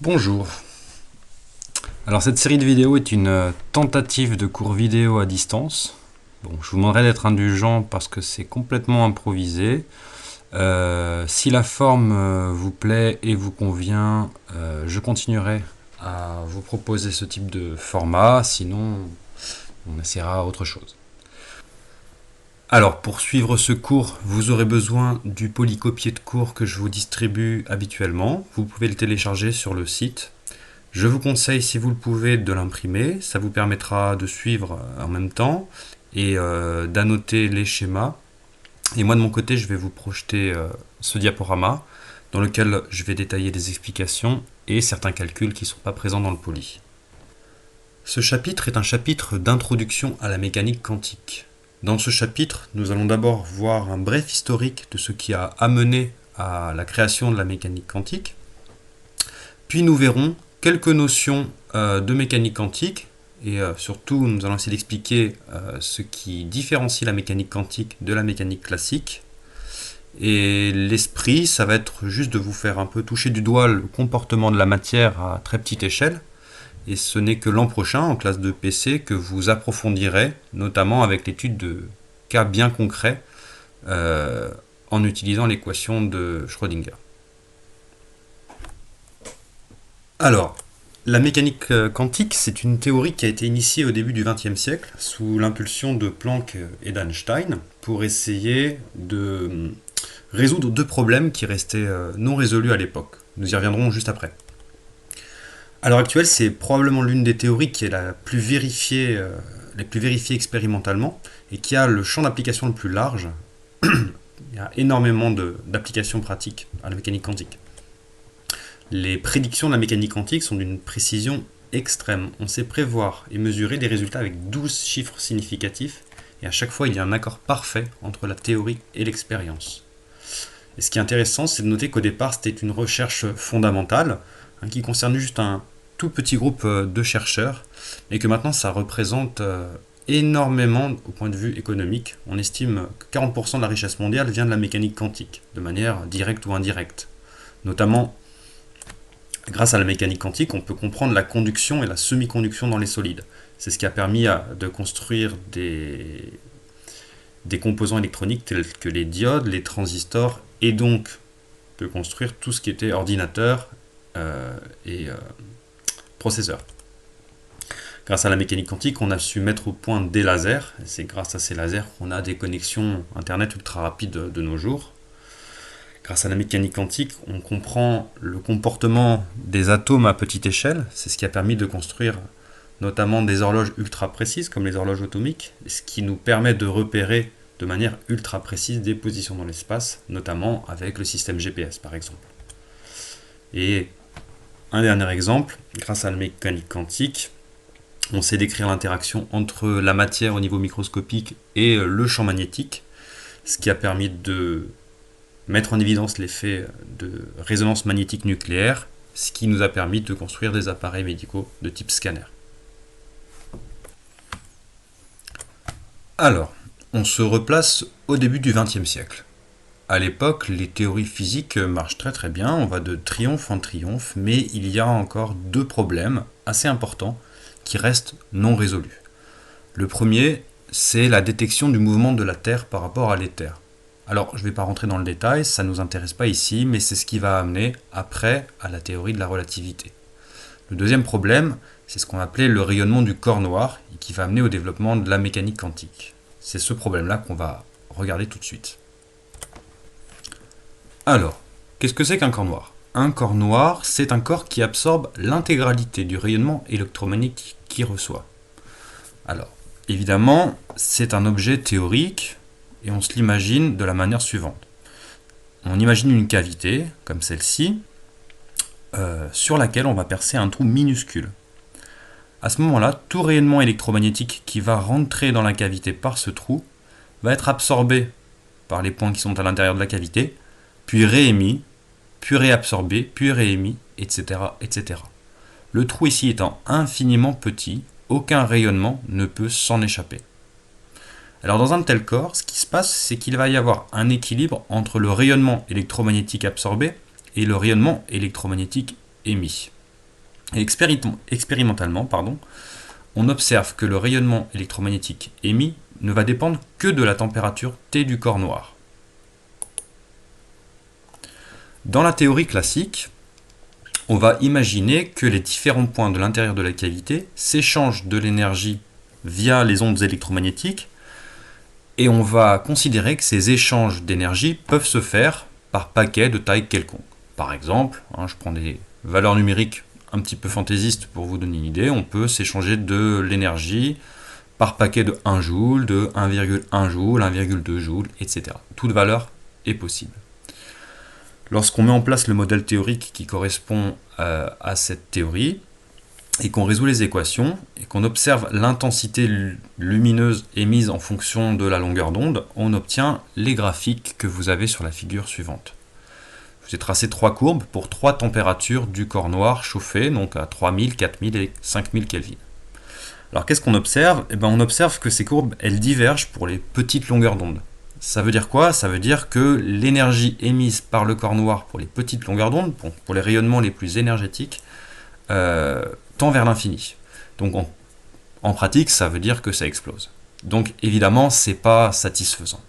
Bonjour. Alors cette série de vidéos est une tentative de cours vidéo à distance. Bon, je vous demanderai d'être indulgent parce que c'est complètement improvisé. Si la forme vous plaît et vous convient, je continuerai à vous proposer ce type de format. Sinon, on essaiera autre chose. Alors, pour suivre ce cours, vous aurez besoin du polycopier de cours que je vous distribue habituellement. Vous pouvez le télécharger sur le site. Je vous conseille, si vous le pouvez, de l'imprimer. Ça vous permettra de suivre en même temps et d'annoter les schémas. Et moi, de mon côté, je vais vous projeter ce diaporama dans lequel je vais détailler des explications et certains calculs qui ne sont pas présents dans le poly. Ce chapitre est un chapitre d'introduction à la mécanique quantique. Dans ce chapitre, nous allons d'abord voir un bref historique de ce qui a amené à la création de la mécanique quantique. Puis nous verrons quelques notions de mécanique quantique et surtout nous allons essayer d'expliquer ce qui différencie la mécanique quantique de la mécanique classique. Et l'esprit, ça va être juste de vous faire un peu toucher du doigt le comportement de la matière à très petite échelle. Et ce n'est que l'an prochain, en classe de PC, que vous approfondirez, notamment avec l'étude de cas bien concrets en utilisant l'équation de Schrödinger. Alors, la mécanique quantique, c'est une théorie qui a été initiée au début du XXe siècle sous l'impulsion de Planck et d'Einstein pour essayer de résoudre deux problèmes qui restaient non résolus à l'époque. Nous y reviendrons juste après. À l'heure actuelle, c'est probablement l'une des théories qui est la plus vérifiée, les plus vérifiées expérimentalement et qui a le champ d'application le plus large. Il y a énormément d'applications pratiques à la mécanique quantique. Les prédictions de la mécanique quantique sont d'une précision extrême. On sait prévoir et mesurer des résultats avec 12 chiffres significatifs et à chaque fois il y a un accord parfait entre la théorie et l'expérience. Et ce qui est intéressant, c'est de noter qu'au départ c'était une recherche fondamentale qui concerne juste un tout petit groupe de chercheurs et que maintenant ça représente énormément au point de vue économique. On estime que 40% de la richesse mondiale vient de la mécanique quantique, de manière directe ou indirecte. Notamment, grâce à la mécanique quantique, on peut comprendre la conduction et la semi-conduction dans les solides. C'est ce qui a permis de construire des composants électroniques tels que les diodes, les transistors, et donc de construire tout ce qui était ordinateur et processeur. Grâce à la mécanique quantique, on a su mettre au point des lasers. C'est grâce à ces lasers qu'on a des connexions Internet ultra rapides de nos jours. Grâce à la mécanique quantique, on comprend le comportement des atomes à petite échelle. C'est ce qui a permis de construire notamment des horloges ultra précises, comme les horloges atomiques, ce qui nous permet de repérer de manière ultra précise des positions dans l'espace, notamment avec le système GPS par exemple. Et un dernier exemple, grâce à la mécanique quantique, on sait décrire l'interaction entre la matière au niveau microscopique et le champ magnétique, ce qui a permis de mettre en évidence l'effet de résonance magnétique nucléaire, ce qui nous a permis de construire des appareils médicaux de type scanner. Alors, on se replace au début du XXe siècle. À l'époque, les théories physiques marchent très très bien, on va de triomphe en triomphe, mais il y a encore deux problèmes assez importants qui restent non résolus. Le premier, c'est la détection du mouvement de la Terre par rapport à l'éther. Alors, je ne vais pas rentrer dans le détail, ça ne nous intéresse pas ici, mais c'est ce qui va amener après à la théorie de la relativité. Le deuxième problème, c'est ce qu'on appelait le rayonnement du corps noir, et qui va amener au développement de la mécanique quantique. C'est ce problème-là qu'on va regarder tout de suite. Alors, qu'est-ce que c'est qu'un corps noir ? Un corps noir, c'est un corps qui absorbe l'intégralité du rayonnement électromagnétique qu'il reçoit. Alors, évidemment, c'est un objet théorique et on se l'imagine de la manière suivante. On imagine une cavité, comme celle-ci, sur laquelle on va percer un trou minuscule. À ce moment-là, tout rayonnement électromagnétique qui va rentrer dans la cavité par ce trou va être absorbé par les points qui sont à l'intérieur de la cavité, puis réémis, puis réabsorbé, puis réémis, etc., etc. Le trou ici étant infiniment petit, aucun rayonnement ne peut s'en échapper. Alors dans un tel corps, ce qui se passe, c'est qu'il va y avoir un équilibre entre le rayonnement électromagnétique absorbé et le rayonnement électromagnétique émis. Et expérimentalement, on observe que le rayonnement électromagnétique émis ne va dépendre que de la température T du corps noir. Dans la théorie classique, on va imaginer que les différents points de l'intérieur de la cavité s'échangent de l'énergie via les ondes électromagnétiques, et on va considérer que ces échanges d'énergie peuvent se faire par paquets de taille quelconque. Par exemple, je prends des valeurs numériques un petit peu fantaisistes pour vous donner une idée, on peut s'échanger de l'énergie par paquet de 1 joule, de 1,1 joule, 1,2 joule, etc. Toute valeur est possible. Lorsqu'on met en place le modèle théorique qui correspond à cette théorie, et qu'on résout les équations, et qu'on observe l'intensité lumineuse émise en fonction de la longueur d'onde, on obtient les graphiques que vous avez sur la figure suivante. Je vous ai tracé 3 courbes pour 3 températures du corps noir chauffé, donc à 3000, 4000 et 5000 Kelvin. Alors qu'est-ce qu'on observe ? On observe que ces courbes, elles divergent pour les petites longueurs d'onde. Ça veut dire quoi ? Ça veut dire que l'énergie émise par le corps noir pour les petites longueurs d'onde, pour les rayonnements les plus énergétiques, tend vers l'infini. Donc en pratique, ça veut dire que ça explose. Donc évidemment, c'est pas satisfaisant.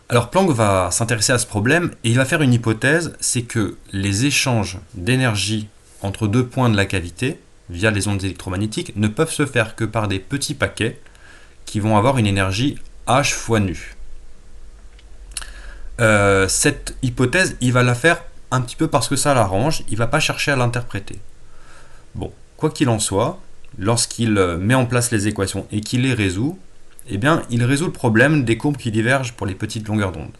Alors Planck va s'intéresser à ce problème et il va faire une hypothèse, c'est que les échanges d'énergie entre deux points de la cavité, via les ondes électromagnétiques, ne peuvent se faire que par des petits paquets qui vont avoir une énergie h fois nu. Cette hypothèse, il va la faire un petit peu parce que ça l'arrange, il ne va pas chercher à l'interpréter. Bon, quoi qu'il en soit, lorsqu'il met en place les équations et qu'il les résout, il résout le problème des courbes qui divergent pour les petites longueurs d'onde.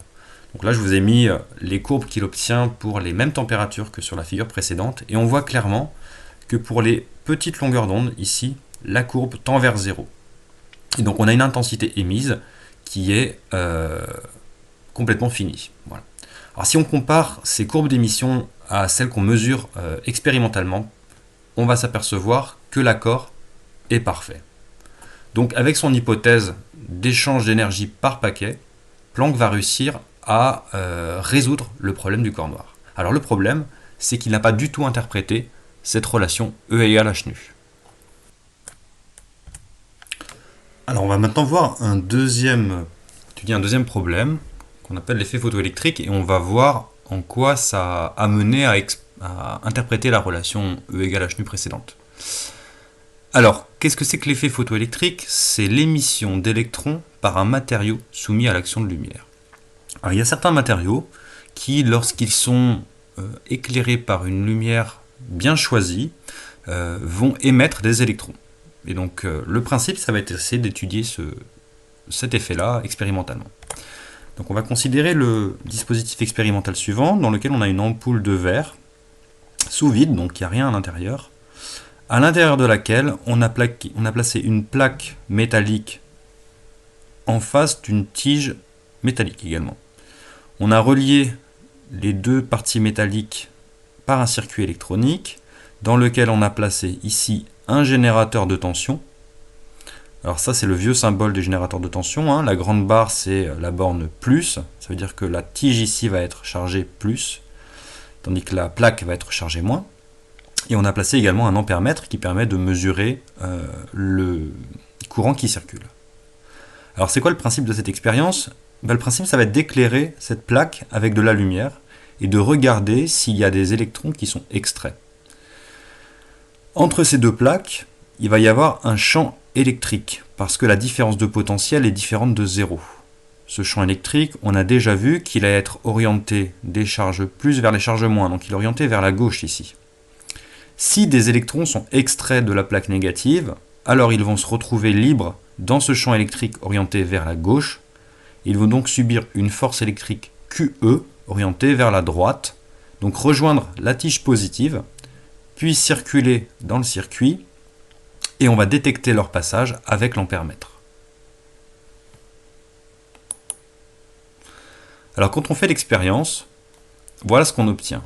Donc là, je vous ai mis les courbes qu'il obtient pour les mêmes températures que sur la figure précédente, et on voit clairement que pour les petites longueurs d'onde, ici, la courbe tend vers 0. Et donc on a une intensité émise qui est complètement finie. Voilà. Alors si on compare ces courbes d'émission à celles qu'on mesure expérimentalement, on va s'apercevoir que l'accord est parfait. Donc avec son hypothèse d'échange d'énergie par paquet, Planck va réussir à résoudre le problème du corps noir. Alors le problème, c'est qu'il n'a pas du tout interprété cette relation E égale h nu. Alors on va maintenant voir étudier un deuxième problème qu'on appelle l'effet photoélectrique, et on va voir en quoi ça a mené à interpréter la relation E égale h nu précédente. Alors, qu'est-ce que c'est que l'effet photoélectrique ? C'est l'émission d'électrons par un matériau soumis à l'action de lumière. Alors, il y a certains matériaux qui, lorsqu'ils sont éclairés par une lumière bien choisie, vont émettre des électrons. Et donc, le principe, ça va être d'essayer d'étudier cet effet-là expérimentalement. Donc, on va considérer le dispositif expérimental suivant, dans lequel on a une ampoule de verre sous vide, donc il n'y a rien à l'intérieur, à l'intérieur de laquelle on a placé une plaque métallique en face d'une tige métallique également. On a relié les deux parties métalliques par un circuit électronique dans lequel on a placé ici un générateur de tension. Alors ça, c'est le vieux symbole des générateurs de tension. La grande barre, c'est la borne plus. Ça veut dire que la tige ici va être chargée plus, tandis que la plaque va être chargée moins. Et on a placé également un ampèremètre qui permet de mesurer le courant qui circule. Alors c'est quoi le principe de cette expérience ? Le principe, ça va être d'éclairer cette plaque avec de la lumière et de regarder s'il y a des électrons qui sont extraits. Entre ces deux plaques, il va y avoir un champ électrique, parce que la différence de potentiel est différente de 0. Ce champ électrique, on a déjà vu qu'il allait être orienté des charges plus vers les charges moins, donc il est orienté vers la gauche ici. Si des électrons sont extraits de la plaque négative, alors ils vont se retrouver libres dans ce champ électrique orienté vers la gauche. Ils vont donc subir une force électrique QE orientée vers la droite, donc rejoindre la tige positive, puis circuler dans le circuit, et on va détecter leur passage avec l'ampèremètre. Alors quand on fait l'expérience, voilà ce qu'on obtient.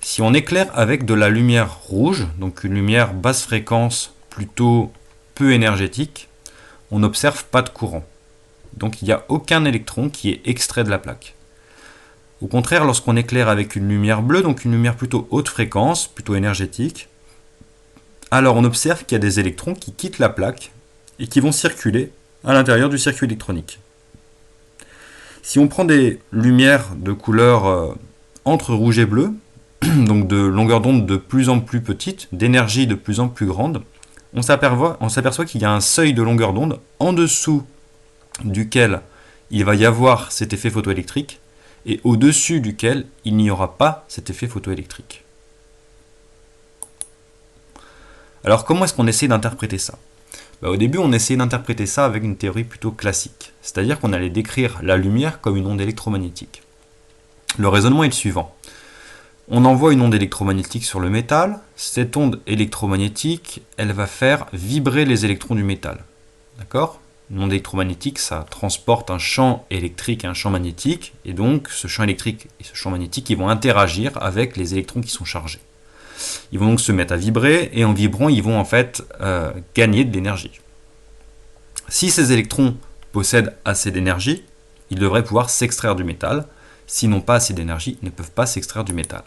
Si on éclaire avec de la lumière rouge, donc une lumière basse fréquence plutôt peu énergétique, on n'observe pas de courant. Donc il n'y a aucun électron qui est extrait de la plaque. Au contraire, lorsqu'on éclaire avec une lumière bleue, donc une lumière plutôt haute fréquence, plutôt énergétique, alors on observe qu'il y a des électrons qui quittent la plaque et qui vont circuler à l'intérieur du circuit électronique. Si on prend des lumières de couleur entre rouge et bleu, donc de longueur d'onde de plus en plus petite, d'énergie de plus en plus grande, on s'aperçoit qu'il y a un seuil de longueur d'onde en dessous duquel il va y avoir cet effet photoélectrique et au-dessus duquel il n'y aura pas cet effet photoélectrique. Alors comment est-ce qu'on essaie d'interpréter ça ? Au début, on essayait d'interpréter ça avec une théorie plutôt classique, c'est-à-dire qu'on allait décrire la lumière comme une onde électromagnétique. Le raisonnement est le suivant. On envoie une onde électromagnétique sur le métal, cette onde électromagnétique, elle va faire vibrer les électrons du métal. D'accord ? Une onde électromagnétique, ça transporte un champ électrique et un champ magnétique, et donc ce champ électrique et ce champ magnétique, ils vont interagir avec les électrons qui sont chargés. Ils vont donc se mettre à vibrer, et en vibrant, ils vont en fait gagner de l'énergie. Si ces électrons possèdent assez d'énergie, ils devraient pouvoir s'extraire du métal. S'ils n'ont pas assez d'énergie, ils ne peuvent pas s'extraire du métal.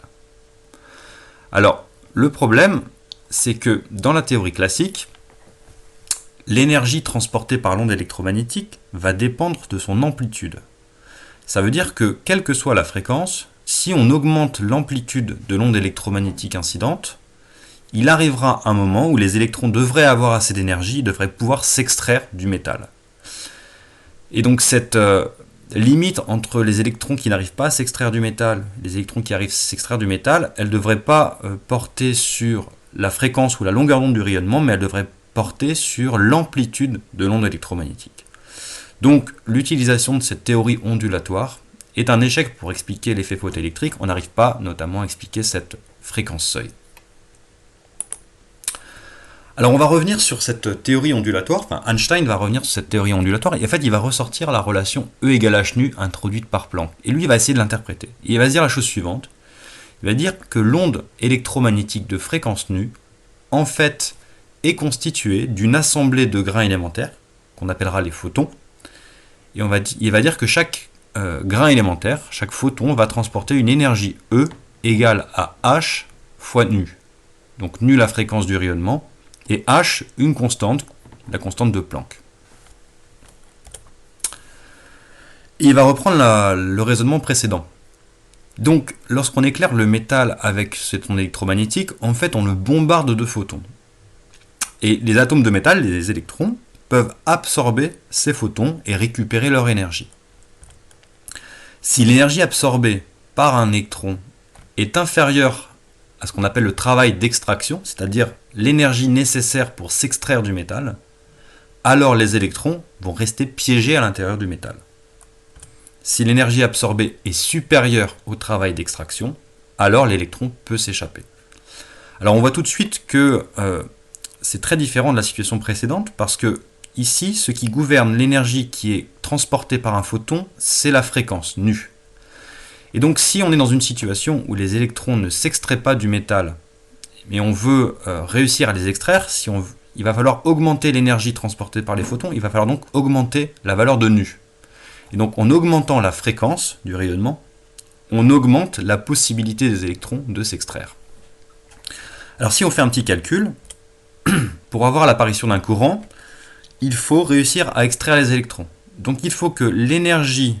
Alors, le problème, c'est que dans la théorie classique, l'énergie transportée par l'onde électromagnétique va dépendre de son amplitude. Ça veut dire que, quelle que soit la fréquence, si on augmente l'amplitude de l'onde électromagnétique incidente, il arrivera un moment où les électrons devraient avoir assez d'énergie, devraient pouvoir s'extraire du métal. Et donc cette limite entre les électrons qui n'arrivent pas à s'extraire du métal et les électrons qui arrivent à s'extraire du métal, elle ne devrait pas porter sur la fréquence ou la longueur d'onde du rayonnement, mais elle devrait porter sur l'amplitude de l'onde électromagnétique. Donc l'utilisation de cette théorie ondulatoire est un échec pour expliquer l'effet photoélectrique. On n'arrive pas notamment à expliquer cette fréquence seuil. Alors on va revenir sur cette théorie ondulatoire, enfin Einstein va revenir sur cette théorie ondulatoire, et en fait il va ressortir la relation E égale h nu introduite par Planck. Et lui il va essayer de l'interpréter. Il va se dire la chose suivante, il va dire que l'onde électromagnétique de fréquence nue, en fait, est constituée d'une assemblée de grains élémentaires, qu'on appellera les photons, et il va dire que chaque grain élémentaire, chaque photon va transporter une énergie E égale à h fois nu. Donc nu la fréquence du rayonnement, et h, une constante, la constante de Planck. Et il va reprendre le raisonnement précédent. Donc, lorsqu'on éclaire le métal avec cette onde électromagnétique, en fait, on le bombarde de photons. Et les atomes de métal, les électrons, peuvent absorber ces photons et récupérer leur énergie. Si l'énergie absorbée par un électron est inférieure à ce qu'on appelle le travail d'extraction, c'est-à-dire l'énergie nécessaire pour s'extraire du métal, alors les électrons vont rester piégés à l'intérieur du métal. Si l'énergie absorbée est supérieure au travail d'extraction, alors l'électron peut s'échapper. Alors on voit tout de suite que c'est très différent de la situation précédente, parce que ici, ce qui gouverne l'énergie qui est transportée par un photon, c'est la fréquence nue. Et donc si on est dans une situation où les électrons ne s'extraient pas du métal, mais on veut réussir à les extraire, il va falloir augmenter l'énergie transportée par les photons, il va falloir donc augmenter la valeur de nu. Et donc en augmentant la fréquence du rayonnement, on augmente la possibilité des électrons de s'extraire. Alors si on fait un petit calcul, pour avoir l'apparition d'un courant, il faut réussir à extraire les électrons. Donc il faut que l'énergie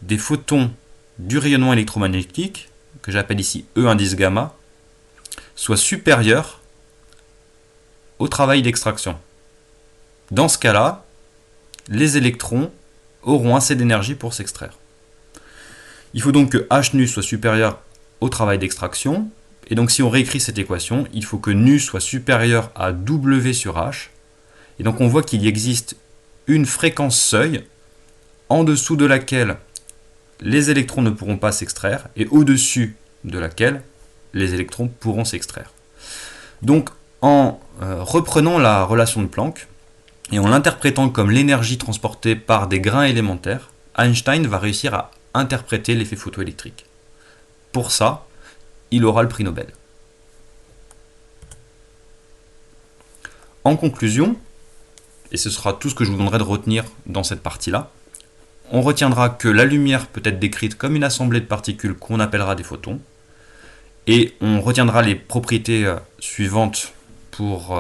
des photons du rayonnement électromagnétique, que j'appelle ici E indice gamma, soit supérieure au travail d'extraction. Dans ce cas-là, les électrons auront assez d'énergie pour s'extraire. Il faut donc que h nu soit supérieur au travail d'extraction, et donc si on réécrit cette équation, il faut que nu soit supérieur à W sur h, et donc on voit qu'il existe une fréquence seuil en dessous de laquelle les électrons ne pourront pas s'extraire, et au-dessus de laquelle les électrons pourront s'extraire. Donc en reprenant la relation de Planck, et en l'interprétant comme l'énergie transportée par des grains élémentaires, Einstein va réussir à interpréter l'effet photoélectrique. Pour ça, il aura le prix Nobel. En conclusion, et ce sera tout ce que je vous demanderai de retenir dans cette partie-là, on retiendra que la lumière peut être décrite comme une assemblée de particules qu'on appellera des photons. Et on retiendra les propriétés suivantes pour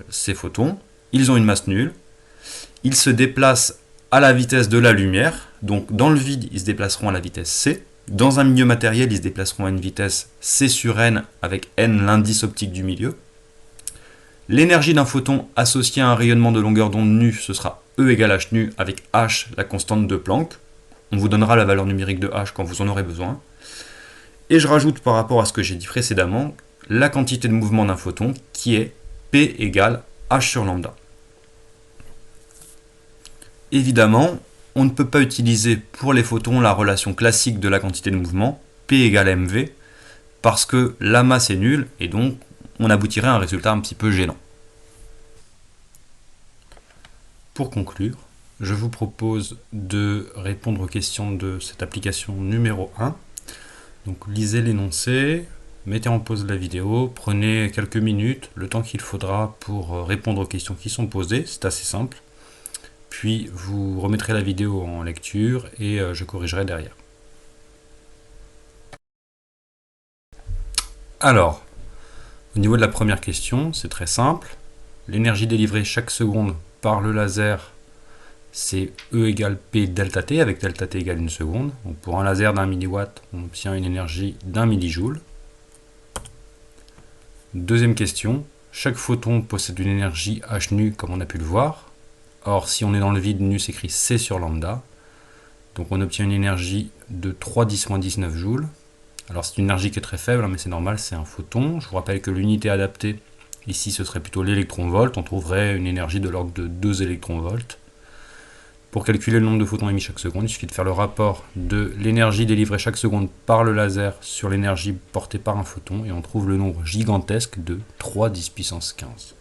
ces photons. Ils ont une masse nulle. Ils se déplacent à la vitesse de la lumière. Donc dans le vide, ils se déplaceront à la vitesse c. Dans un milieu matériel, ils se déplaceront à une vitesse c sur n, avec n l'indice optique du milieu. L'énergie d'un photon associé à un rayonnement de longueur d'onde nu, ce sera E égale h nu, avec h la constante de Planck. On vous donnera la valeur numérique de h quand vous en aurez besoin. Et je rajoute par rapport à ce que j'ai dit précédemment, la quantité de mouvement d'un photon qui est P égale h sur lambda. Évidemment, on ne peut pas utiliser pour les photons la relation classique de la quantité de mouvement, P égale mv, parce que la masse est nulle et donc on aboutirait à un résultat un petit peu gênant. Pour conclure, je vous propose de répondre aux questions de cette application numéro 1. Donc lisez l'énoncé, mettez en pause la vidéo, prenez quelques minutes, le temps qu'il faudra pour répondre aux questions qui sont posées, c'est assez simple. Puis vous remettrez la vidéo en lecture et je corrigerai derrière. Alors, au niveau de la première question, c'est très simple. L'énergie délivrée chaque seconde par le laser, c'est E égale P delta T, avec delta T égale 1 seconde. Donc pour un laser d'1 milliwatt, on obtient une énergie d'1 millijoule. Deuxième question, chaque photon possède une énergie h nu comme on a pu le voir. Or, si on est dans le vide, nu s'écrit C sur lambda. Donc on obtient une énergie de 3×10⁻19 joules. Alors c'est une énergie qui est très faible, mais c'est normal, c'est un photon. Je vous rappelle que l'unité adaptée, ici ce serait plutôt l'électron-volt. On trouverait une énergie de l'ordre de 2 électronvolts. Pour calculer le nombre de photons émis chaque seconde, il suffit de faire le rapport de l'énergie délivrée chaque seconde par le laser sur l'énergie portée par un photon, et on trouve le nombre gigantesque de 3×10⁻15.